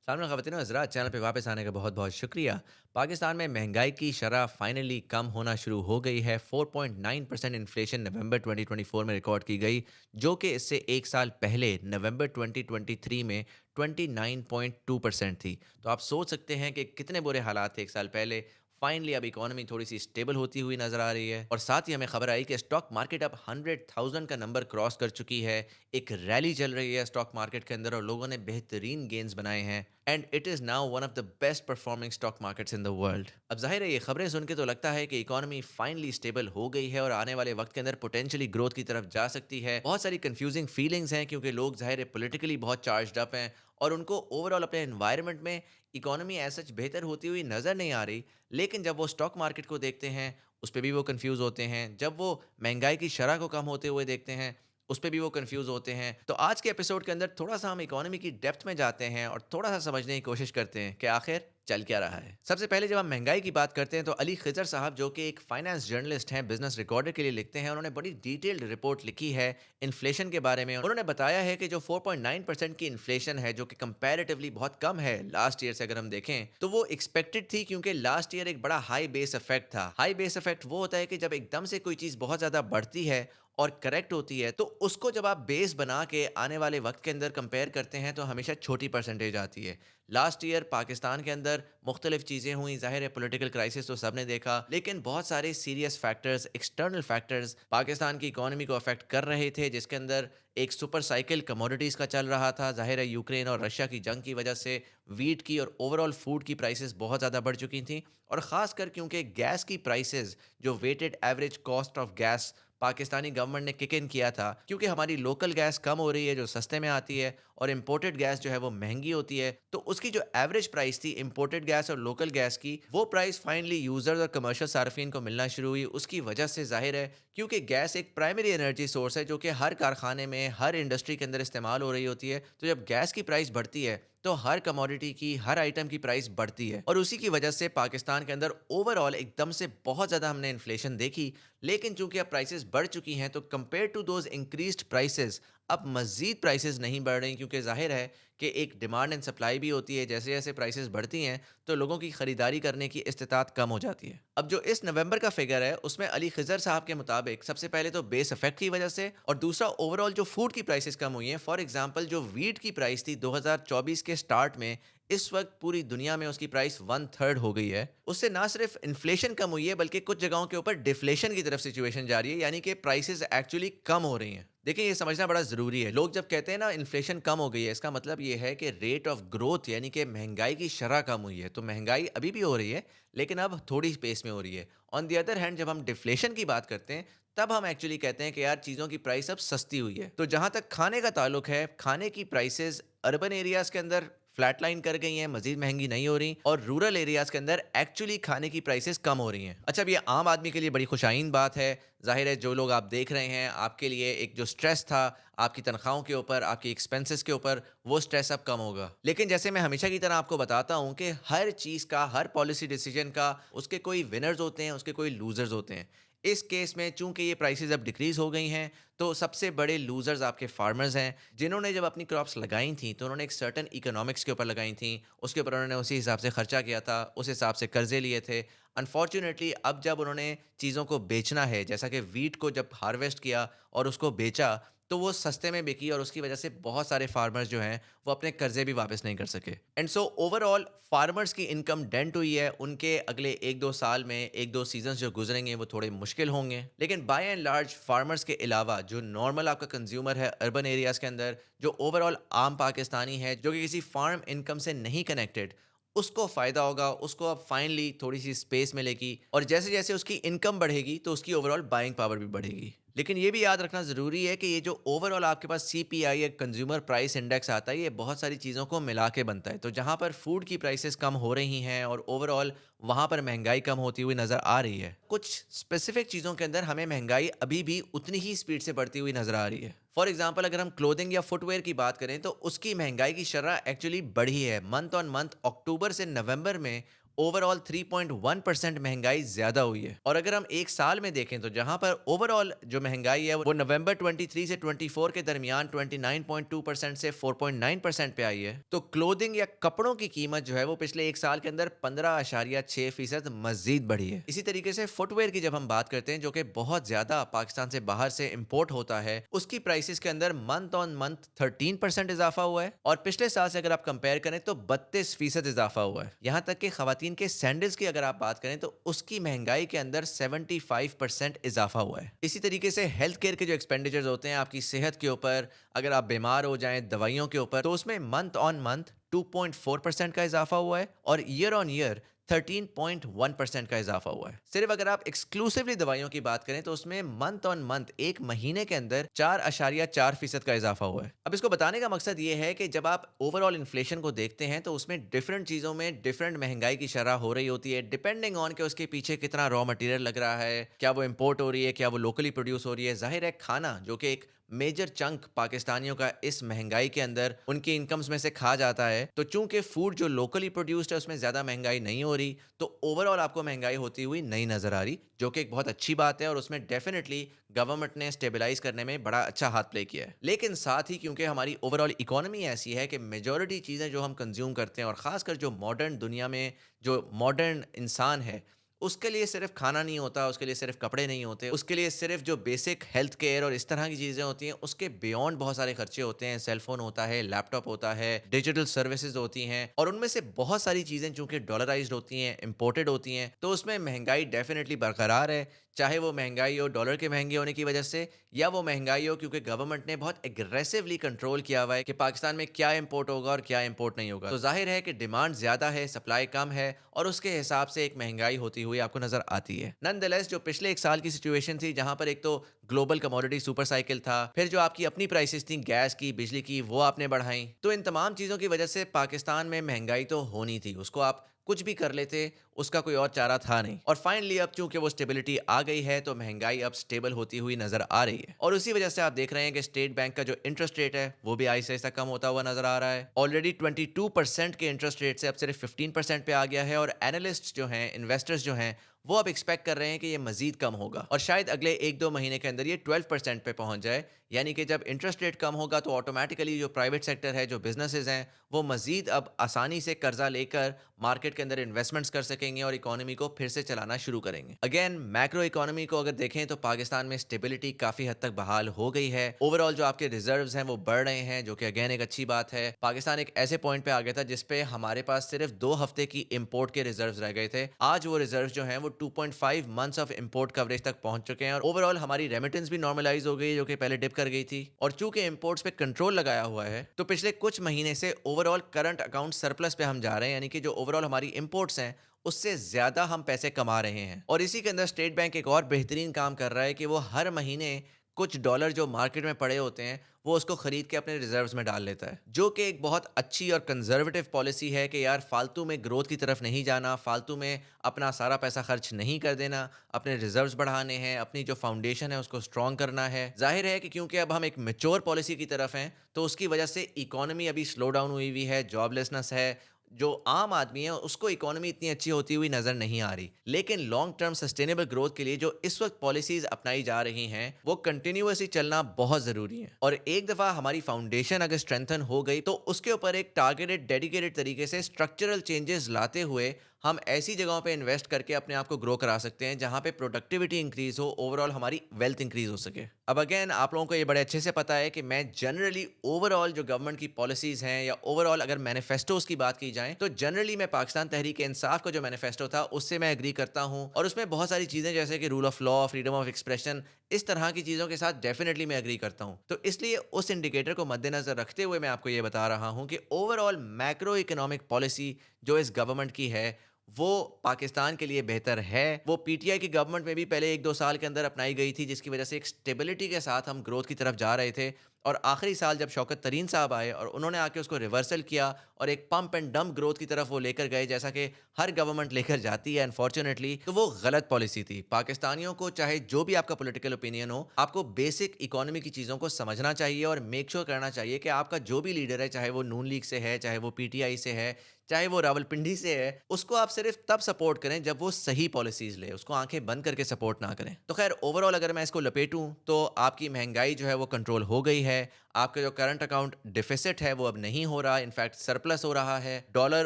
सामने ख़वातीन और हज़रात, चैनल पे वापस आने का बहुत बहुत शुक्रिया। पाकिस्तान में महंगाई की शरह फाइनली कम होना शुरू हो गई है। 4.9% इन्फ्लेशन नवंबर 2024 में रिकॉर्ड की गई, जो कि इससे एक साल पहले नवंबर 2023 में 29.2% थी। तो आप सोच सकते हैं कि कितने बुरे हालात थे एक साल पहले। फाइनली अब इकोनॉमी थोड़ी सी स्टेबल होती हुई नजर आ रही है, और साथ ही हमें खबर आई कि स्टॉक मार्केट अब 100,000 का नंबर क्रॉस कर चुकी है। एक रैली चल रही है स्टॉक मार्केट के अंदर और लोगों ने बेहतरीन गेन्स बनाए हैं, and it is now one of the best performing stock markets in the world. अब जाहिर है ये खबरें सुन के तो लगता है कि इकोनॉमी फाइनली स्टेबल हो गई है और आने वाले वक्त के अंदर पोटेंशियली ग्रोथ की तरफ जा सकती है। बहुत सारी कंफ्यूजिंग फीलिंग्स हैं क्योंकि लोग जाहिर है पॉलिटिकली बहुत चार्ज्ड अप हैं, और उनको ओवरऑल अपने एनवायरनमेंट में इकोनॉमी एज सच बेहतर होती हुई नज़र नहीं आ रही। लेकिन जब वो स्टॉक मार्केट को देखते हैं, उस पर भी वो कंफ्यूज होते हैं। जब वो महंगाई की शरह को कम होते हुए देखते हैं, उस पे भी वो कंफ्यूज होते हैं। तो आज के एपिसोड के अंदर थोड़ा सा हम इकोनॉमी की डेप्थ में जाते हैं और थोड़ा सा समझने की कोशिश करते हैं कि आखिर चल क्या रहा है। सबसे पहले जब हम महंगाई की बात करते हैं तो अली खिजर साहब, जो कि एक फाइनेंस जर्नलिस्ट हैं, बिजनेस रिकॉर्डर के लिए लिखते हैं, उन्होंने बड़ी डिटेल्ड रिपोर्ट लिखी है इन्फ्लेशन के बारे में। उन्होंने बताया है कि जो 4.9% की इन्फ्लेशन है, जो कि कंपैरेटिवली बहुत कम है लास्ट ईयर से अगर हम देखें, तो वो एक्सपेक्टेड थी, क्योंकि लास्ट ईयर एक बड़ा हाई बेस इफेक्ट था। हाई बेस इफेक्ट वो होता है कि जब एकदम से कोई चीज बहुत ज्यादा बढ़ती है और करेक्ट होती है, तो उसको जब आप बेस बना के आने वाले वक्त के अंदर कंपेयर करते हैं तो हमेशा छोटी परसेंटेज आती है। लास्ट ईयर पाकिस्तान के अंदर मुख्तलिफ चीज़ें हुई, जाहिर है पॉलिटिकल क्राइसिस तो सबने देखा, लेकिन बहुत सारे serious factors, external factors Pakistan की इकोनॉमी को अफेक्ट कर रहे थे, जिसके अंदर एक सुपर साइकिल कमोडिटीज़ का चल रहा था। जाहिर है यूक्रेन और रशिया की जंग की वजह से वीट की और ओवरऑल फूड की प्राइसेस बहुत ज़्यादा बढ़ चुकी थी, और ख़ासकर क्योंकि गैस की प्राइसेस, जो weighted average cost of gas Pakistani government ने किक इन किया था, क्योंकि हमारी लोकल गैस कम हो रही है जो सस्ते में आती है, और इंपोर्टेड गैस जो है वो महंगी होती है। तो उसकी जो एवरेज प्राइस थी इंपोर्टेड गैस और लोकल गैस की, वो प्राइस फाइनली यूजर्स और कमर्शियल सार्फिन को मिलना शुरू हुई। उसकी वजह से जाहिर है, क्योंकि गैस एक प्राइमरी एनर्जी सोर्स है जो कि हर कारखाने में, हर इंडस्ट्री के अंदर इस्तेमाल हो रही होती है, तो जब गैस की प्राइस बढ़ती है तो हर कमोडिटी की, हर आइटम की प्राइस बढ़ती है, और उसी की वजह से पाकिस्तान के अंदर ओवरऑल एकदम से बहुत ज़्यादा हमने इन्फ्लेशन देखी। लेकिन चूंकि अब प्राइसेस बढ़ चुकी हैं, तो compare to those increased prices अब मजीद प्राइसेस नहीं बढ़ रही, क्योंकि जाहिर है कि एक डिमांड एंड सप्लाई भी होती है। जैसे जैसे प्राइसेस बढ़ती हैं तो लोगों की खरीदारी करने की इस्तात कम हो जाती है। अब जो इस नवंबर का फिगर है, उसमें अली खिजर साहब के मुताबिक सबसे पहले तो बेस इफेक्ट की वजह से, और दूसरा ओवरऑल जो फूड की प्राइसेस कम हुई हैं। फॉर एग्जांपल, जो वीट की प्राइस थी 2024 के स्टार्ट में, इस वक्त पूरी दुनिया में उसकी प्राइस 1/3 हो गई है। उससे ना सिर्फ इन्फ्लेशन कम हुई है, बल्कि कुछ जगहों के ऊपर डिफ्लेशन की तरफ सिचुएशन जा रही है, यानी कि प्राइसेस एक्चुअली कम हो रही हैं। देखिए, ये समझना बड़ा ज़रूरी है। लोग जब कहते हैं ना इन्फ्लेशन कम हो गई है, इसका मतलब ये है कि रेट ऑफ ग्रोथ, यानी कि महंगाई की शरह कम हुई है। तो महंगाई अभी भी हो रही है, लेकिन अब थोड़ी स्पेस में हो रही है। ऑन द अदर हैंड, जब हम डिफ्लेशन की बात करते हैं, तब हम एक्चुअली कहते हैं कि यार चीज़ों की प्राइस अब सस्ती हुई है। तो जहाँ तक खाने का ताल्लुक है, खाने की प्राइसेस अर्बन एरियाज़ के अंदर फ्लैट लाइन कर गई हैं, मजीद महंगी नहीं हो रही, और रूरल एरियाज के अंदर एक्चुअली खाने की प्राइसेस कम हो रही हैं। अच्छा, अब ये आम आदमी के लिए बड़ी खुशाइन बात है। जाहिर है जो लोग आप देख रहे हैं, आपके लिए एक जो स्ट्रेस था आपकी तनख्वाहों के ऊपर, आपकी एक्सपेंसेस के ऊपर, वो स्ट्रेस अब कम होगा। लेकिन जैसे मैं हमेशा की तरह आपको बताता हूं कि हर चीज़ का, हर पॉलिसी डिसीजन का, उसके कोई विनर्स होते हैं, उसके कोई लूजर्स होते हैं। इस केस में चूंकि ये प्राइसेस अब डिक्रीज हो गई हैं, तो सबसे बड़े लूजर्स आपके फार्मर्स हैं, जिन्होंने जब अपनी क्रॉप्स लगाई थी तो उन्होंने एक सर्टन इकोनॉमिक्स के ऊपर लगाई थी, उसके ऊपर उन्होंने उसी हिसाब से खर्चा किया था, उस हिसाब से कर्जे लिए थे। अनफॉर्चुनेटली अब जब उन्होंने चीज़ों को बेचना है, जैसा कि वीट को जब हार्वेस्ट किया और उसको बेचा, तो वो सस्ते में बिकी, और उसकी वजह से बहुत सारे फार्मर्स जो हैं वो अपने कर्जे भी वापस नहीं कर सके। एंड सो ओवरऑल फार्मर्स की इनकम डेंट हुई है। उनके अगले 1-2 साल में, 1-2 सीजन जो गुजरेंगे वो थोड़े मुश्किल होंगे। लेकिन बाय एंड लार्ज फार्मर्स के अलावा जो नॉर्मल आपका कंज्यूमर है अर्बन एरियाज के अंदर, जो ओवरऑल आम पाकिस्तानी है जो कि किसी फार्म इनकम से नहीं कनेक्टेड, उसको फ़ायदा होगा। उसको अब फाइनली थोड़ी सी स्पेस मिलेगी, और जैसे जैसे उसकी इनकम बढ़ेगी तो उसकी ओवरऑल बाइंग पावर भी बढ़ेगी। लेकिन ये भी याद रखना ज़रूरी है कि ये जो ओवरऑल आपके पास सीपीआई या कंज्यूमर प्राइस इंडेक्स आता है, ये बहुत सारी चीज़ों को मिला के बनता है। तो जहाँ पर फूड की प्राइसेस कम हो रही हैं और ओवरऑल वहाँ पर महंगाई कम होती हुई नज़र आ रही है, कुछ स्पेसिफिक चीज़ों के अंदर हमें महंगाई अभी भी उतनी ही स्पीड से बढ़ती हुई नज़र आ रही है। फॉर एग्जाम्पल, अगर हम क्लोथिंग या फुटवेयर की बात करें तो उसकी महंगाई की शरह एक्चुअली बढ़ी है। मंथ ऑन मंथ, अक्टूबर से नवंबर में ओवरऑल 3.1% महंगाई ज्यादा हुई है। और अगर हम एक साल में देखें तो जहां पर ओवरऑल जो महंगाई है वो नवंबर 23 से 24 के दरमियान 29.2% से 4.9% पे आई है, तो क्लोथिंग या कपड़ों की कीमत जो है वो पिछले एक साल के अंदर 15.6% मजीद बढ़ी है। इसी तरीके से फुटवेयर की जब हम बात करते हैं, जो कि बहुत ज्यादा पाकिस्तान से बाहर से इंपोर्ट होता है, उसकी प्राइसेस के अंदर मंथ ऑन मंथ 13% इजाफा हुआ है। और पिछले साल से अगर आप कंपेयर करें तो 32% इजाफा हुआ है। यहां तक कि खवातीन के सैंडल्स की अगर आप बात करें तो उसकी महंगाई के अंदर 75% इजाफा हुआ है। इसी तरीके से हेल्थ केयर के जो एक्सपेंडिचर्स होते हैं आपकी सेहत के ऊपर, अगर आप बीमार हो जाएं दवाइयों के ऊपर, तो उसमें मंथ ऑन मंथ 2.4% का इजाफा हुआ है और ईयर ऑन ईयर 13.1% का इजाफा हुआ है। सिर्फ अगर आप एक्सक्लूसिवली दवाइयों की बात करें तो उसमें मंथ ऑन मंथ एक महीने के अंदर 4.4% का इजाफा हुआ है। अब इसको बताने का मकसद ये है कि जब आप ओवरऑल इन्फ्लेशन को देखते हैं तो उसमें डिफरेंट चीजों में डिफरेंट महंगाई की शरह हो रही होती है, डिपेंडिंग ऑन के उसके पीछे कितना रॉ मटेरियल लग रहा है, क्या वो इंपोर्ट हो रही है, क्या वो लोकली प्रोड्यूस हो रही है। जाहिर है खाना जो कि एक मेजर चंक पाकिस्तानियों का इस महंगाई के अंदर उनकी इनकम्स में से खा जाता है, तो चूंकि फूड जो लोकली प्रोड्यूस्ड है उसमें ज़्यादा महंगाई नहीं हो रही, तो ओवरऑल आपको महंगाई होती हुई नहीं नज़र आ रही, जो कि एक बहुत अच्छी बात है और उसमें डेफिनेटली गवर्नमेंट ने स्टेबलाइज करने में बड़ा अच्छा हाथ प्ले किया है। लेकिन साथ ही क्योंकि हमारी ओवरऑल इकोनॉमी ऐसी है कि मेजॉरिटी चीज़ें जो हम कंज्यूम करते हैं और ख़ासकर जो मॉडर्न दुनिया में जो मॉडर्न इंसान है उसके लिए सिर्फ खाना नहीं होता, उसके लिए सिर्फ कपड़े नहीं होते, उसके लिए सिर्फ जो बेसिक हेल्थ केयर और इस तरह की चीज़ें होती हैं उसके बियॉन्ड बहुत सारे खर्चे होते हैं। सेलफोन होता है, लैपटॉप होता है, डिजिटल सर्विसेज होती हैं और उनमें से बहुत सारी चीज़ें चूंकि डॉलराइज्ड होती हैं, इंपोर्टेड होती हैं, तो उसमें महंगाई डेफिनेटली बरकरार है। चाहे वो महंगाई हो डॉलर के महंगे होने की वजह से या वो महंगाई हो क्योंकि गवर्नमेंट ने बहुत एग्रेसिवली कंट्रोल किया हुआ है कि पाकिस्तान में क्या इंपोर्ट होगा और क्या इंपोर्ट नहीं होगा। तो जाहिर है कि डिमांड ज्यादा है, सप्लाई कम है और उसके हिसाब से एक महंगाई होती हुई आपको नजर आती है। नॉनदलेस जो पिछले एक साल की सिचुएशन थी जहां पर एक तो ग्लोबल कमोडिटी सुपर साइकिल था, फिर जो आपकी अपनी प्राइसेस थी गैस की, बिजली की, वो आपने बढ़ाई, तो इन तमाम चीजों की वजह से पाकिस्तान में महंगाई तो होनी थी, उसको आप कुछ भी कर लेते, उसका कोई और चारा था नहीं। और फाइनली अब चूंकि वो स्टेबिलिटी आ गई है तो महंगाई अब स्टेबल होती हुई नजर आ रही है और उसी वजह से आप देख रहे हैं कि स्टेट बैंक का जो इंटरेस्ट रेट है वो भी आहिस्ता आहिस्ता कम होता हुआ नजर आ रहा है। ऑलरेडी 22% के इंटरेस्ट रेट से अब सिर्फ 15% पे आ गया है और एनालिस्ट जो हैं, इन्वेस्टर्स जो हैं, वो अब एक्सपेक्ट कर रहे हैं कि ये मजीद कम होगा और शायद अगले एक दो महीने के अंदर ये 12% पे पहुंच जाए। यानी कि जब इंटरेस्ट रेट कम होगा तो ऑटोमेटिकली जो प्राइवेट सेक्टर है, जो बिजनेसेस हैं, वो मजीद अब आसानी से कर्जा लेकर मार्केट के अंदर इन्वेस्टमेंट्स कर सकेंगे और इकोनॉमी को फिर से चलाना शुरू करेंगे। अगेन मैक्रो इकोनॉमी को अगर देखें तो पाकिस्तान में स्टेबिलिटी काफी हद तक बहाल हो गई है। ओवरऑल जो आपके रिजर्व्स हैं वो बढ़ रहे हैं, जो कि अगेन एक अच्छी बात है। पाकिस्तान एक ऐसे पॉइंट पे आ गया था जिसपे हमारे पास सिर्फ 2 हफ्ते की इंपोर्ट के रिजर्व्स रह गए थे। आज वो रिजर्व जो हैं वो 2.5 मंथ्स ऑफ इंपोर्ट कवरेज तक पहुंच चुके हैं और ओवरऑल हमारी रेमिटेंस भी नॉर्मलाइज हो गई, जो कि पहले डिप कर गई थी। और चूंकि इंपोर्ट्स पे कंट्रोल लगाया हुआ है तो पिछले कुछ महीने से ओवरऑल करंट अकाउंट सरप्लस पे हम जा रहे हैं, यानी कि जो ओवरऑल हमारी इंपोर्ट्स हैं उससे ज्यादा हम पैसे कमा रहे हैं। और इसी के अंदर स्टेट बैंक एक और बेहतरीन काम कर रहा है कि वो हर महीने कुछ डॉलर जो मार्केट में पड़े होते हैं वो उसको खरीद के अपने रिजर्व्स में डाल लेता है, जो कि एक बहुत अच्छी और कंजर्वेटिव पॉलिसी है कि यार फालतू में ग्रोथ की तरफ नहीं जाना, फालतू में अपना सारा पैसा खर्च नहीं कर देना, अपने रिजर्व्स बढ़ाने हैं, अपनी जो फाउंडेशन है उसको स्ट्रॉन्ग करना है। जाहिर है कि क्योंकि अब हम एक मेच्योर पॉलिसी की तरफ हैं तो उसकी वजह से इकोनॉमी अभी स्लो डाउन हुई हुई है, जॉबलेसनेस है, जो आम आदमी है उसको इकोनॉमी इतनी अच्छी होती हुई नजर नहीं आ रही। लेकिन लॉन्ग टर्म सस्टेनेबल ग्रोथ के लिए जो इस वक्त पॉलिसीज अपनाई जा रही हैं वो कंटिन्यूअसली चलना बहुत जरूरी है। और एक दफा हमारी फाउंडेशन अगर स्ट्रेंथन हो गई तो उसके ऊपर एक टारगेटेड डेडिकेटेड तरीके से स्ट्रक्चरल चेंजेस लाते हुए हम ऐसी जगहों पे इन्वेस्ट करके अपने आप को ग्रो करा सकते हैं जहां पे प्रोडक्टिविटी इंक्रीज हो, ओवरऑल हमारी वेल्थ इंक्रीज हो सके। अब अगेन आप लोगों को ये बड़े अच्छे से पता है कि मैं जनरली ओवरऑल जो गवर्नमेंट की पॉलिसीज हैं या ओवरऑल अगर मैनिफेस्टोज की बात की जाए तो जनरली मैं पाकिस्तान तहरीक इंसाफ का जो मैनिफेस्टो था उससे मैं एग्री करता हूं और उसमें बहुत सारी चीजें जैसे कि rule of law, freedom of expression, इस तरह की चीजों के साथ डेफिनेटली मैं एग्री करता हूं। तो इसलिए उस इंडिकेटर को मद्देनजर रखते हुए मैं आपको ये बता रहा हूं कि ओवरऑल मैक्रो इकोनॉमिक पॉलिसी जो इस गवर्नमेंट की है वो पाकिस्तान के लिए बेहतर है। वो पीटीआई की गवर्नमेंट में भी पहले एक दो साल के अंदर अपनाई गई थी जिसकी वजह से एक स्टेबिलिटी के साथ हम ग्रोथ की तरफ जा रहे थे और आखिरी साल जब शौकत तरीन साहब आए और उन्होंने आके उसको रिवर्सल किया और एक पंप एंड डंप ग्रोथ की तरफ वो लेकर गए जैसा कि हर गवर्नमेंट लेकर जाती है अनफॉर्चुनेटली, तो वो गलत पॉलिसी थी। पाकिस्तानियों को चाहे जो भी आपका पॉलिटिकल ओपिनियन हो, आपको बेसिक इकोनॉमी की चीज़ों को समझना चाहिए और मेक श्योर करना चाहिए कि आपका जो भी लीडर है, चाहे वो नून लीग से है, चाहे वो पीटीआई से है, चाहे वो रावलपिंडी से है, उसको आप सिर्फ तब सपोर्ट करें जब वो सही पॉलिसीज ले, उसको आंखें बंद करके सपोर्ट ना करें। तो खैर ओवरऑल अगर मैं इसको लपेटूं तो आपकी महंगाई जो है वो कंट्रोल हो गई है। आपका जो करंट अकाउंट डिफिसिट है वो अब नहीं हो रहा, इनफैक्ट सरप्लस हो रहा है। डॉलर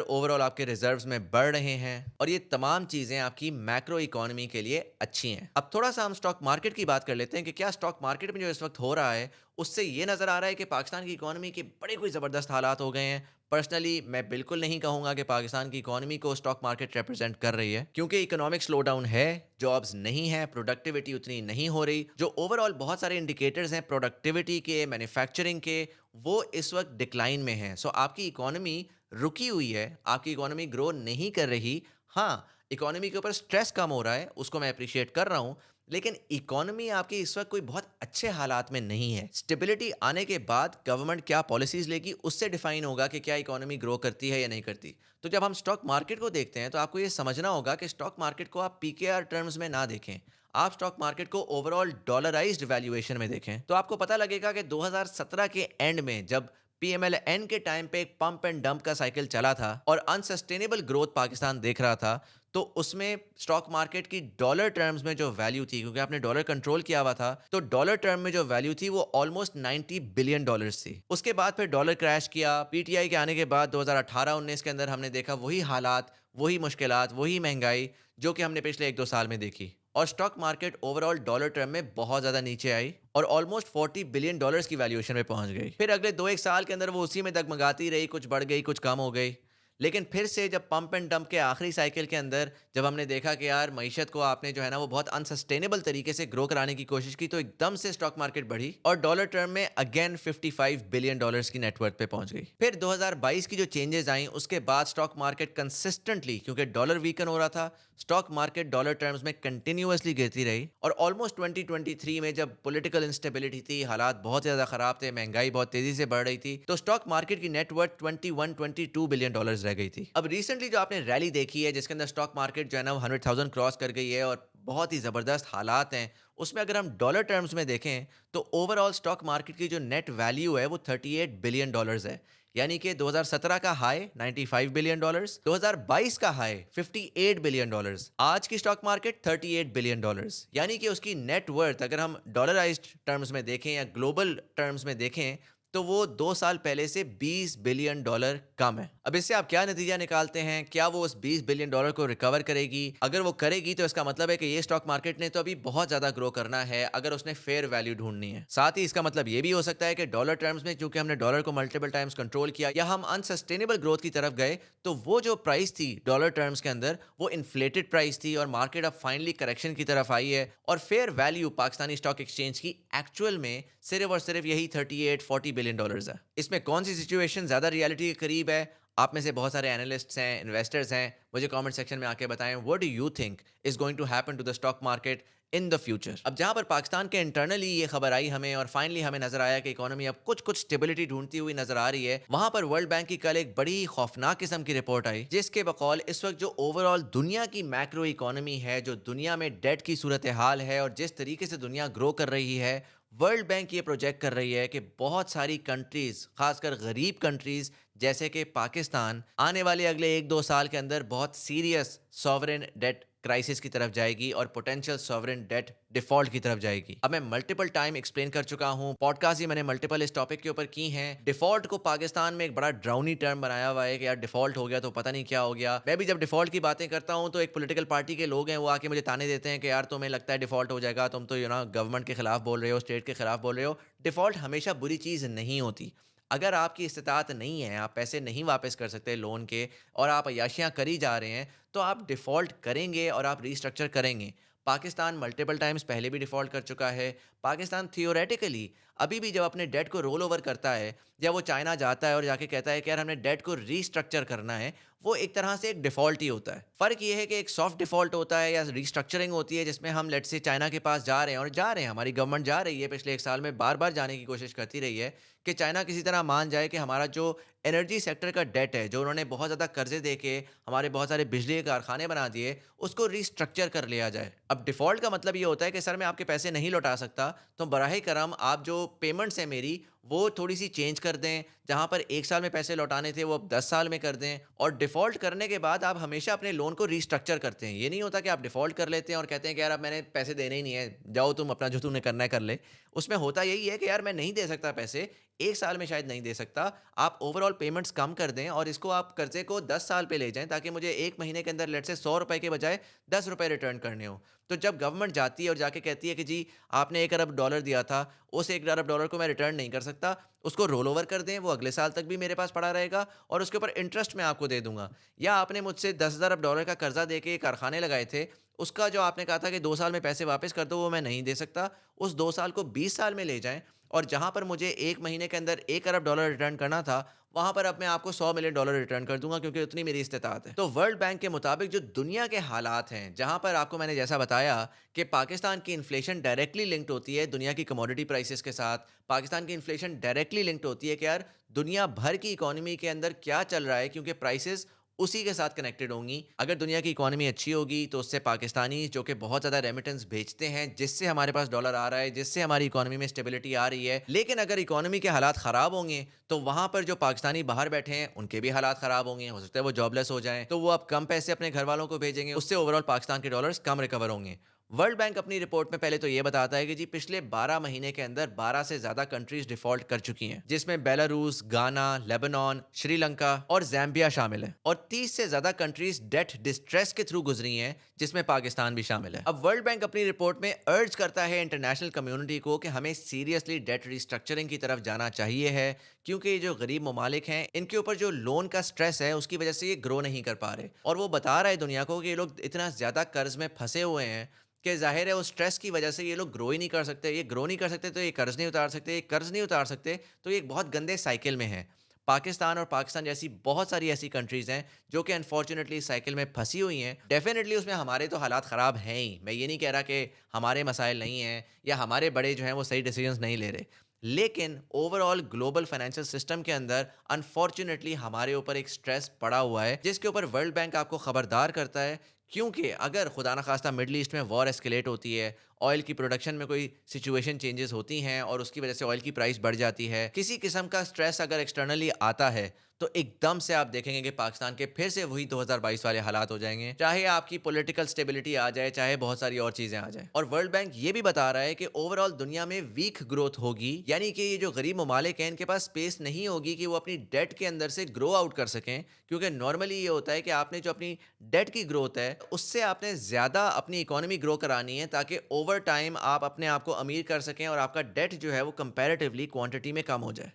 ओवरऑल आपके रिजर्व्स में बढ़ रहे हैं और ये तमाम चीजें आपकी मैक्रो इकोनॉमी के लिए अच्छी हैं। अब थोड़ा सा हम स्टॉक मार्केट की बात कर लेते हैं कि क्या स्टॉक मार्केट में जो इस वक्त हो रहा है उससे ये नजर आ रहा है कि पाकिस्तान की इकोनॉमी के बड़े कोई जबरदस्त हालात हो गए हैं। पर्सनली मैं बिल्कुल नहीं कहूंगा कि पाकिस्तान की इकोनॉमी को स्टॉक मार्केट रिप्रेजेंट कर रही है, क्योंकि इकोनॉमिक स्लो डाउन है, जॉब्स नहीं है, प्रोडक्टिविटी उतनी नहीं हो रही। जो ओवरऑल बहुत सारे इंडिकेटर्स हैं प्रोडक्टिविटी के, मैन्युफैक्चरिंग के, वो इस वक्त डिक्लाइन में हैं। सो आपकी इकोनॉमी रुकी हुई है, आपकी इकोनॉमी ग्रो नहीं कर रही। हाँ, इकोनॉमी के ऊपर स्ट्रेस कम हो रहा है, उसको मैं अप्रिशिएट कर रहा हूँ, लेकिन इकोनॉमी आपकी इस वक्त कोई बहुत अच्छे हालात में नहीं है। स्टेबिलिटी आने के बाद गवर्नमेंट क्या पॉलिसीज लेगी उससे डिफाइन होगा कि क्या इकोनॉमी ग्रो करती है या नहीं करती। तो जब हम स्टॉक मार्केट को देखते हैं तो आपको ये समझना होगा कि स्टॉक मार्केट को आप पीकेआर टर्म्स में ना देखें, आप स्टॉक मार्केट को ओवरऑल डॉलराइज्ड वैल्यूएशन में देखें। तो आपको पता लगेगा कि 2017 के एंड में जब पीएमएलएन के टाइम पे एक पंप एंड डंप का साइकिल चला था और अनसस्टेनेबल ग्रोथ पाकिस्तान देख रहा था, तो उसमें स्टॉक मार्केट की डॉलर टर्म्स में जो वैल्यू थी, क्योंकि आपने डॉलर कंट्रोल किया हुआ था, तो डॉलर टर्म में जो वैल्यू थी वो ऑलमोस्ट 90 बिलियन डॉलर्स थी। उसके बाद फिर डॉलर क्रैश किया। पीटीआई के आने के बाद 2018-19 के अंदर हमने देखा वही हालात, वही मुश्किलात, वही महंगाई जो कि हमने पिछले 1-2 साल में देखी, और stock market overall dollar term में बहुत ज्यादा नीचे आई और ऑलमोस्ट 40 बिलियन डॉलर्स की वैल्यूएशन में पहुंच गई। फिर अगले 2-1 साल के अंदर वो उसी में डगमगाती रही, कुछ बढ़ गई, कुछ कम हो गई। लेकिन फिर से जब पंप एंड डंप के आखिरी साइकिल के अंदर जब हमने देखा कि यार मईशत को आपने जो है ना वो बहुत अनसस्टेनेबल तरीके से ग्रो कराने की कोशिश की, तो एकदम से स्टॉक मार्केट बढ़ी और डॉलर टर्म में अगेन 55 बिलियन डॉलर्स की नेटवर्थ पे पहुंच गई। फिर 2022 की जो चेंजेस आई उसके बाद स्टॉक मार्केट कंसिस्टेंटली, क्योंकि डॉलर वीकन हो रहा था, स्टॉक मार्केट डॉलर टर्म्स में कंटिन्यूअसली गिरती रही और ऑलमोस्ट 2023 में जब पॉलिटिकल इंस्टेबिलिटी थी, हालात बहुत ज्यादा खराब थे, महंगाई बहुत तेजी से बढ़ रही थी, तो स्टॉक मार्केट की नेटवर्थ 21-22 बिलियन डॉलर्स रह गई थी। अब रिसेंटली जो आपने रैली देखी है जिसके अंदर स्टॉक मार्केट जो है ना 100,000 क्रॉस कर गई है और बहुत ही जबरदस्त हालात हैं, उसमें अगर हम डॉलर टर्म्स में देखें तो ओवरऑल स्टॉक मार्केट की जो नेट वैल्यू है वो 38 बिलियन डॉलर्स है। यानी कि 2017 का हाई 95 बिलियन डॉलर्स, 2022 का हाई 58 बिलियन डॉलर्स, आज की स्टॉक मार्केट 38 बिलियन डॉलर्स। यानी कि उसकी नेट वर्थ अगर हम डॉलराइज्ड टर्म्स में देखें या ग्लोबल टर्म्स में देखें तो वो 2 साल पहले से 20 बिलियन डॉलर कम है। अब इससे आप क्या नतीजा निकालते हैं? क्या वो उस 20 बिलियन डॉलर को रिकवर करेगी? अगर वो करेगी तो इसका मतलब है कि ये स्टॉक मार्केट ने तो अभी बहुत ज्यादा ग्रो करना है अगर उसने फेयर वैल्यू ढूंढनी है। साथ ही इसका मतलब ये भी हो सकता है कि डॉलर टर्म्स में चूंकि हमने डॉलर को मल्टीपल टाइम्स कंट्रोल किया या हम अनसस्टेनेबल ग्रोथ की तरफ गए, तो वो जो प्राइस थी डॉलर टर्म्स के अंदर वो इन्फ्लेटेड प्राइस थी और मार्केट अब फाइनली करेक्शन की तरफ आई है और fair value Pakistani stock exchange की एक्चुअल में सिर्फ और सिर्फ यही 38-40 बिलियन डॉलर्स है। इसमें कौन सी सिचुएशन ज्यादा रियलिटी के करीब है? आप में से बहुत सारे एनालिस्ट्स हैं, इन्वेस्टर्स हैं, मुझे कमेंट सेक्शन में आके बताएं what do you think is going to happen to the stock market in the future. अब जहां पर पाकिस्तान के इंटरनली ये खबर आई हमें और फाइनली हमें नजर आया कि इकोनॉमी अब कुछ कुछ स्टेबिलिटी ढूंढती हुई नजर आ रही है, वहां पर वर्ल्ड बैंक की कल एक बड़ी खौफनाक किस्म की रिपोर्ट आई जिसके बकौल इस वक्त जो ओवरऑल दुनिया की मैक्रो इकोनॉमी है, जो दुनिया में डेट की सूरत हाल है और जिस तरीके से दुनिया ग्रो कर रही है, वर्ल्ड बैंक ये प्रोजेक्ट कर रही है कि बहुत सारी कंट्रीज, खासकर गरीब कंट्रीज जैसे कि पाकिस्तान, आने वाले अगले 1-2 साल के अंदर बहुत सीरियस सॉवरेन डेट क्राइसिस की तरफ जाएगी और पोटेंशियल सॉवरेन डेट डिफॉल्ट की तरफ जाएगी। अब मैं मल्टीपल टाइम एक्सप्लेन कर चुका हूं, पॉडकास्ट ही मैंने मल्टीपल इस टॉपिक के ऊपर की हैं। डिफॉल्ट को पाकिस्तान में एक बड़ा ड्राउनी टर्म बनाया हुआ है कि यार डिफॉल्ट हो गया तो पता नहीं क्या हो गया। मैं भी जब डिफॉल्ट की बातें करता हूं तो एक पॉलिटिकल पार्टी के लोग हैं वो आके मुझे ताने देते हैं कि यार तुम्हें लगता है डिफॉल्ट हो जाएगा, तुम तो गवर्नमेंट के खिलाफ बोल रहे हो, स्टेट के खिलाफ बोल रहे हो। डिफॉल्ट हमेशा बुरी चीज़ नहीं होती। अगर आपकी इस्तात नहीं है, आप पैसे नहीं वापस कर सकते लोन के और आप अय्याशियाँ करी जा रहे हैं, तो आप डिफ़ॉल्ट करेंगे और आप रीस्ट्रक्चर करेंगे। पाकिस्तान मल्टीपल टाइम्स पहले भी डिफ़ॉल्ट कर चुका है। पाकिस्तान थियोरेटिकली अभी भी जब अपने डेट को रोल ओवर करता है या वो चाइना जाता है और जाके कहता है कि यार हमने डेट को रीस्ट्रक्चर करना है, वो एक तरह से एक डिफ़ॉल्ट ही होता है। फ़र्क ये है कि एक सॉफ्ट डिफ़ॉल्ट होता है या रीस्ट्रक्चरिंग होती है जिसमें हम लेट्स से चाइना के पास जा रहे हैं और जा रहे हैं, हमारी गवर्नमेंट जा रही है, पिछले 1 साल में बार-बार जाने की कोशिश करती रही है कि चाइना किसी तरह मान जाए कि हमारा जो एनर्जी सेक्टर का डेट है, जो उन्होंने बहुत ज़्यादा कर्जे दे के हमारे बहुत सारे बिजली के कारखाने बना दिए, उसको रीस्ट्रक्चर कर लिया जाए। अब डिफ़ॉल्ट का मतलब ये होता है कि सर मैं आपके पैसे नहीं लौटा सकता, तो बराह करम आप जो पेमेंट्स हैं मेरी वो थोड़ी-सी चेंज कर दें, जहाँ पर 1 साल में पैसे लौटाने थे वो अब 10 साल में कर दें और डिफ़ॉल्ट करने के बाद आप हमेशा अपने लोन को रीस्ट्रक्चर करते हैं। ये नहीं होता कि आप डिफ़ॉल्ट कर लेते हैं और कहते हैं कि यार अब मैंने पैसे देने ही नहीं है, जाओ तुम अपना जो तूने करना है कर ले। उसमें होता यही है कि यार मैं नहीं दे सकता पैसे, 1 साल में शायद नहीं दे सकता। आप ओवरऑल पेमेंट्स कम कर दें और इसको आप कर्ज़े को 10 साल पे ले जाएँ ताकि मुझे 1 महीने के अंदर लेट्स से ₹100 के बजाय ₹10 रिटर्न करने हों। तो जब गवर्नमेंट जाती है और जाके कहती है कि जी आपने 1 अरब डॉलर दिया था, उस 1 अरब डॉलर को मैं रिटर्न नहीं कर सकता, उसको रोल ओवर कर दें, वो अगले साल तक भी मेरे पास पड़ा रहेगा और उसके ऊपर इंटरेस्ट मैं आपको दे दूँगा। या आपने मुझसे 10,000 अरब डॉलर का कर्ज़ा देके कारखाने लगाए थे, उसका जो आपने कहा था कि 2 साल में पैसे वापस कर दो, वो मैं नहीं दे सकता। उस 2 साल को 20 साल में ले जाएँ और जहाँ पर मुझे 1 महीने के अंदर 1 अरब डॉलर रिटर्न करना था, वहाँ पर अब मैं आपको 100 मिलियन डॉलर रिटर्न कर दूँगा क्योंकि उतनी मेरी इस्तेताअत है। तो वर्ल्ड बैंक के मुताबिक जो दुनिया के हालात हैं, जहाँ पर आपको मैंने जैसा बताया कि पाकिस्तान की इन्फ्लेशन डायरेक्टली लिंक्ड होती है दुनिया की कमोडिटी प्राइसेस के साथ। पाकिस्तान की इन्फ्लेशन डायरेक्टली लिंक्ड होती है कि यार दुनिया भर की इकोनॉमी के अंदर क्या चल रहा है क्योंकि प्राइसेस उसी के साथ कनेक्टेड होंगी। अगर दुनिया की इकोनॉमी अच्छी होगी तो उससे पाकिस्तानी जो कि बहुत ज़्यादा रेमिटेंस भेजते हैं, जिससे हमारे पास डॉलर आ रहा है, जिससे हमारी इकोनॉमी में स्टेबिलिटी आ रही है। लेकिन अगर इकोनॉमी के हालात ख़राब होंगे तो वहाँ पर जो पाकिस्तानी बाहर बैठे हैं उनके भी हालात ख़राब होंगे। हो सकता है वो जॉबलेस हो जाएँ, तो वो अब कम पैसे अपने घर वालों को भेजेंगे, उससे ओवरऑल पाकिस्तान के डॉलर्स कम रिकवर होंगे। वर्ल्ड बैंक अपनी रिपोर्ट में पहले तो ये बताता है कि जी पिछले 12 महीने के अंदर 12 से ज़्यादा कंट्रीज डिफ़ॉल्ट कर चुकी हैं, जिसमें बेलारूस, गाना, लेबनान, श्रीलंका और ज़ाम्बिया शामिल है और 30 से ज़्यादा कंट्रीज डेट डिस्ट्रेस के थ्रू गुजरी हैं, जिसमें पाकिस्तान भी शामिल है। अब वर्ल्ड बैंक अपनी रिपोर्ट में अर्ज करता है इंटरनेशनल कम्युनिटी को कि हमें सीरियसली डेट रिस्ट्रक्चरिंग की तरफ जाना चाहिए है, क्योंकि ये जो गरीब ममालिक हैं, इनके ऊपर जो लोन का स्ट्रेस है उसकी वजह से ये ग्रो नहीं कर पा रहे और वो बता रहा है दुनिया को कि ये लोग इतना ज़्यादा कर्ज में फंसे हुए हैं कि ज़ाहिर है उस स्ट्रेस की वजह से ये लोग ग्रो ही नहीं कर सकते। ये ग्रो नहीं कर सकते तो ये कर्ज़ नहीं उतार सकते, ये कर्ज़ नहीं उतार सकते तो ये एक बहुत गंदे साइकिल में हैं। पाकिस्तान और पाकिस्तान जैसी बहुत सारी ऐसी कंट्रीज़ हैं जो कि अनफॉर्चुनेटली इस साइकिल में फँसी हुई हैं। डेफ़िनेटली उसमें हमारे तो हालात ख़राब हैं ही। मैं ये नहीं कह रहा कि हमारे मसाइल नहीं हैं या हमारे बड़े जो हैं वो सही डिसीजंस नहीं ले रहे। लेकिन ओवरऑल ग्लोबल फाइनेंशियल सिस्टम के अंदर अनफॉर्चुनेटली हमारे ऊपर एक स्ट्रेस पड़ा हुआ है, जिसके ऊपर वर्ल्ड बैंक आपको खबरदार करता है। क्योंकि अगर खुदा न खास्ता मिडल ईस्ट में वॉर एस्केलेट होती है, ऑयल की प्रोडक्शन में कोई सिचुएशन चेंजेस होती हैं और उसकी वजह से ऑयल की प्राइस बढ़ जाती है, किसी किस्म का स्ट्रेस अगर एक्सटर्नली आता है, तो एकदम से आप देखेंगे कि पाकिस्तान के फिर से वही 2022 वाले हालात हो जाएंगे। चाहे आपकी पॉलिटिकल स्टेबिलिटी आ जाए, चाहे बहुत सारी और चीजें आ जाए। और वर्ल्ड बैंक ये भी बता रहा है कि ओवरऑल दुनिया में वीक ग्रोथ होगी, यानी कि ये जो गरीब ममालिक हैं इनके पास स्पेस नहीं होगी कि वो अपनी डेट के अंदर से ग्रो आउट कर सकें, क्योंकि नॉर्मली ये होता है कि आपने जो अपनी डेट की ग्रोथ है उससे आपने ज़्यादा अपनी इकोनॉमी ग्रो करानी है ताकि ओवर टाइम आप अपने आप को अमीर कर सकें और आपका डेट जो है वो कंपैरेटिवली क्वांटिटी में कम हो जाए।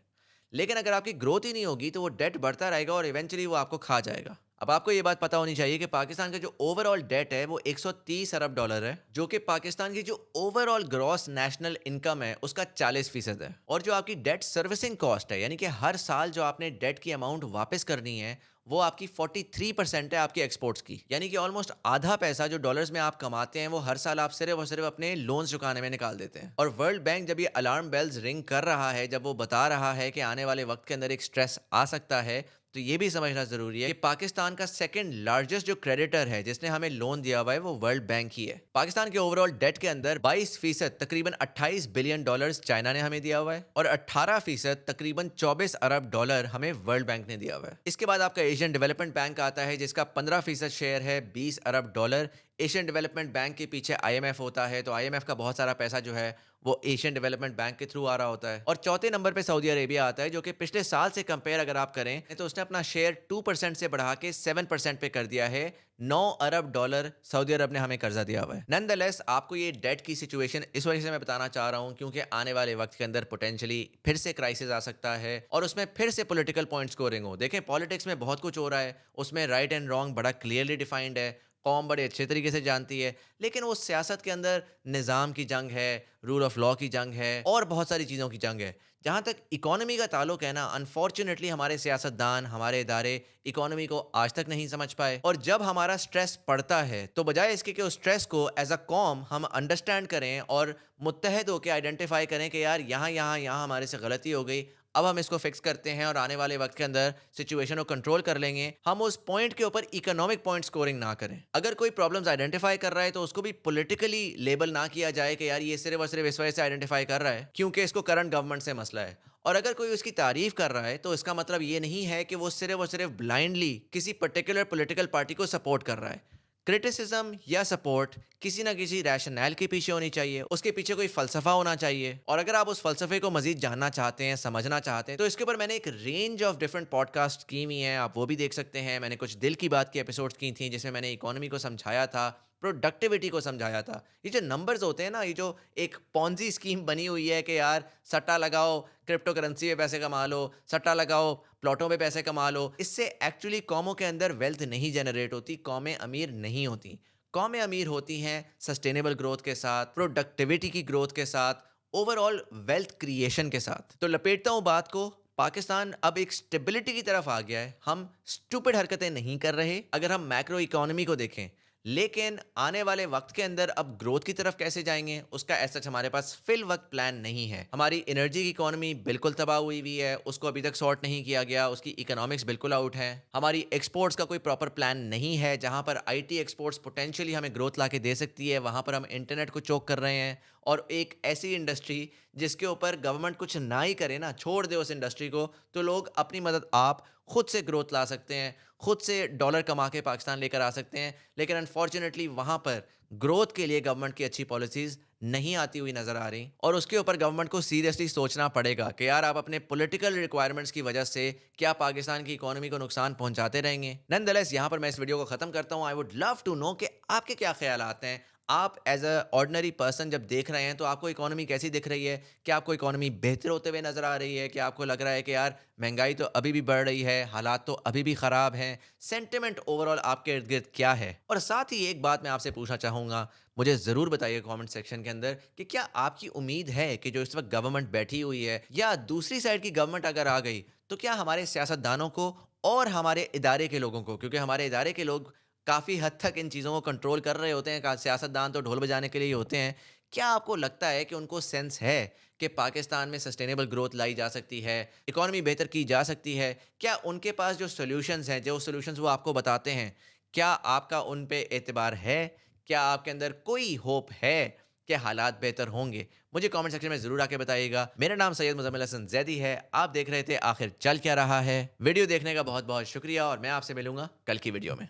लेकिन अगर आपकी ग्रोथ ही नहीं होगी तो वो डेट बढ़ता रहेगा और इवेंचुअली वो आपको खा जाएगा। अब आपको ये बात पता होनी चाहिए कि पाकिस्तान का जो ओवरऑल डेट है वो 130 अरब डॉलर है, जो कि पाकिस्तान की जो ओवरऑल ग्रॉस नेशनल इनकम है उसका 40% है। और जो आपकी डेट सर्विसिंग कॉस्ट है, यानी कि हर साल जो आपने डेट की अमाउंट वापस करनी है, वो आपकी 43% है आपके एक्सपोर्ट्स की। यानी कि ऑलमोस्ट आधा पैसा जो डॉलर्स में आप कमाते हैं वो हर साल आप सिर्फ और सिर्फ अपने लोन्स चुकाने में निकाल देते हैं। और वर्ल्ड बैंक जब ये अलार्म बेल्स रिंग कर रहा है, जब वो बता रहा है कि आने वाले वक्त के अंदर एक स्ट्रेस आ सकता है, तो ये भी समझना ज़रूरी है कि पाकिस्तान का सेकंड लार्जेस्ट जो क्रेडिटर है जिसने हमें लोन दिया हुआ है वो वर्ल्ड बैंक ही है। पाकिस्तान के ओवरऑल डेट के अंदर 22% तकरीबन 28 बिलियन डॉलर्स चाइना ने हमें दिया हुआ है और 18% तकरीबन 24 अरब डॉलर हमें वर्ल्ड बैंक ने दिया हुआ है। इसके बाद आपका एशियन डेवलपमेंट बैंक आता है जिसका 15% शेयर है 20 अरब डॉलर। एशियन डेवलपमेंट बैंक के पीछे आईएमएफ होता है, तो आईएमएफ का बहुत सारा पैसा जो है वो एशियन डेवलपमेंट बैंक के थ्रू आ रहा होता है। और चौथे नंबर पे सऊदी अरेबिया आता है, जो कि पिछले साल से कंपेयर अगर आप करें तो उसने अपना शेयर 2% से बढ़ा के 7% पे कर दिया है। 9 अरब डॉलर सऊदी अरब ने हमें कर्जा दिया हुआ है। नॉनदलेस आपको ये डेट की सिचुएशन इस वजह से मैं बताना चाह रहा हूँ क्योंकि आने वाले वक्त के अंदर पोटेंशियली फिर से क्राइसिस आ सकता है और उसमें फिर से पॉलिटिकल पॉइंट स्कोरिंग हो। देखें, पॉलिटिक्स में बहुत कुछ हो रहा है, उसमें राइट एंड रॉन्ग बड़ा क्लियरली डिफाइंड है, कौम बड़े अच्छे तरीके से जानती है। लेकिन वो सियासत के अंदर निज़ाम की जंग है, रूल ऑफ लॉ की जंग है और बहुत सारी चीज़ों की जंग है। जहाँ तक इकोनॉमी का ताल्लुक है ना, अनफॉर्चुनेटली हमारे सियासतदान, हमारे इदारे इकोनॉमी को आज तक नहीं समझ पाए। और जब हमारा स्ट्रेस पड़ता है तो बजाय इसके कि उस स्ट्रेस को एज अ कॉम हम अंडरस्टैंड करें और मुत्तहद होकर आइडेंटिफाई करें कि यार यहाँ हमारे से गलती हो गई, अब हम इसको फिक्स करते हैं और आने वाले वक्त के अंदर सिचुएशन को कंट्रोल कर लेंगे। हम उस पॉइंट के ऊपर इकोनॉमिक पॉइंट स्कोरिंग ना करें। अगर कोई प्रॉब्लम्स आइडेंटिफाई कर रहा है तो उसको भी पॉलिटिकली लेबल ना किया जाए कि यार ये सिर्फ और सिर्फ इस वजह से आइडेंटिफाई कर रहा है क्योंकि इसको करंट गवर्नमेंट से मसला है। और अगर कोई उसकी तारीफ कर रहा है तो इसका मतलब ये नहीं है कि वो सिर्फ और सिर्फ ब्लाइंडली किसी पर्टिकुलर पॉलिटिकल पार्टी को सपोर्ट कर रहा है। क्रिटिसिज्म या सपोर्ट किसी ना किसी रैशनैल के पीछे होनी चाहिए, उसके पीछे कोई फलसफा होना चाहिए। और अगर आप उस फलसफे को मजीद जानना चाहते हैं, समझना चाहते हैं, तो इसके ऊपर मैंने एक रेंज ऑफ डिफरेंट पॉडकास्ट की हुई हैं, आप वो भी देख सकते हैं। मैंने कुछ दिल की बात की एपिसोड्स की थी जिसमें मैंने इकोनॉमी को समझाया था, प्रोडक्टिविटी को समझाया था। ये जो नंबर्स होते हैं ना, ये जो एक पॉन्जी स्कीम बनी हुई है कि यार सट्टा लगाओ, क्रिप्टो करेंसी पे पैसे कमा लो, सट्टा लगाओ, प्लॉटों पे पैसे कमा लो, इससे एक्चुअली कौमों के अंदर वेल्थ नहीं जनरेट होती, कौमें अमीर नहीं होती। कौमें अमीर होती हैं सस्टेनेबल ग्रोथ के साथ, प्रोडक्टिविटी की ग्रोथ के साथ, ओवरऑल वेल्थ क्रिएशन के साथ। तो लपेटता हूँ बात को, पाकिस्तान अब एक स्टेबिलिटी की तरफ आ गया है। हम स्टूपिड हरकतें नहीं कर रहे अगर हम मैक्रो इकोनॉमी को देखें, लेकिन आने वाले वक्त के अंदर अब ग्रोथ की तरफ कैसे जाएंगे उसका ऐसा हमारे पास फिल वक्त प्लान नहीं है। हमारी एनर्जी की इकोनॉमी बिल्कुल तबाह हुई हुई है, उसको अभी तक सॉर्ट नहीं किया गया, उसकी इकोनॉमिक्स बिल्कुल आउट है। हमारी एक्सपोर्ट्स का कोई प्रॉपर प्लान नहीं है, जहां पर आईटी एक्सपोर्ट्स पोटेंशियली हमें ग्रोथ ला के दे सकती है, वहां पर हम इंटरनेट को चोक कर रहे हैं। और एक ऐसी इंडस्ट्री जिसके ऊपर गवर्नमेंट कुछ ना ही करे ना, छोड़ दे उस इंडस्ट्री को, तो लोग अपनी मदद आप खुद से ग्रोथ ला सकते हैं, खुद से डॉलर कमा के पाकिस्तान लेकर आ सकते हैं। लेकिन अनफॉर्चुनेटली वहाँ पर ग्रोथ के लिए गवर्नमेंट की अच्छी पॉलिसीज़ नहीं आती हुई नज़र आ रही, और उसके ऊपर गवर्नमेंट को सीरियसली सोचना पड़ेगा कि यार आप अपने पॉलिटिकल रिक्वायरमेंट्स की वजह से क्या पाकिस्तान की इकोनॉमी को नुकसान पहुंचाते रहेंगे। नॉनदलेस यहाँ पर मैं इस वीडियो को ख़त्म करता हूँ। I would love to know कि आपके क्या ख्याल आते हैं। आप एज अ ऑर्डिनरी पर्सन जब देख रहे हैं तो आपको इकोनॉमी कैसी दिख रही है? क्या आपको इकोनॉमी बेहतर होते हुए नज़र आ रही है? क्या आपको लग रहा है कि यार महंगाई तो अभी भी बढ़ रही है, हालात तो अभी भी ख़राब हैं? सेंटिमेंट ओवरऑल आपके इर्द गिर्द क्या है? और साथ ही एक बात मैं आपसे पूछना चाहूँगा, मुझे ज़रूर बताइए कमेंट सेक्शन के अंदर कि क्या आपकी उम्मीद है कि जो इस वक्त गवर्नमेंट बैठी हुई है या दूसरी साइड की गवर्नमेंट अगर आ गई, तो क्या हमारे सियासतदानों को और हमारे इदारे के लोगों को, क्योंकि हमारे इदारे के लोग काफ़ी हद तक इन चीज़ों को कंट्रोल कर रहे होते हैं, सियासतदान तो ढोल बजाने के लिए ही होते हैं, क्या आपको लगता है कि उनको सेंस है कि पाकिस्तान में सस्टेनेबल ग्रोथ लाई जा सकती है, इकोनॉमी बेहतर की जा सकती है? क्या उनके पास जो सॉल्यूशंस हैं, जो सॉल्यूशंस वो आपको बताते हैं, क्या आपका उन पे एतबार है? क्या आपके अंदर कोई होप है कि हालात बेहतर होंगे? मुझे कमेंट सेक्शन में ज़रूर आके बताइएगा। मेरा नाम सैयद मुज़म्मिल हसन ज़ैदी है। आप देख रहे थे आखिर चल क्या रहा है। वीडियो देखने का बहुत बहुत शुक्रिया और मैं आपसे मिलूंगा कल की वीडियो में।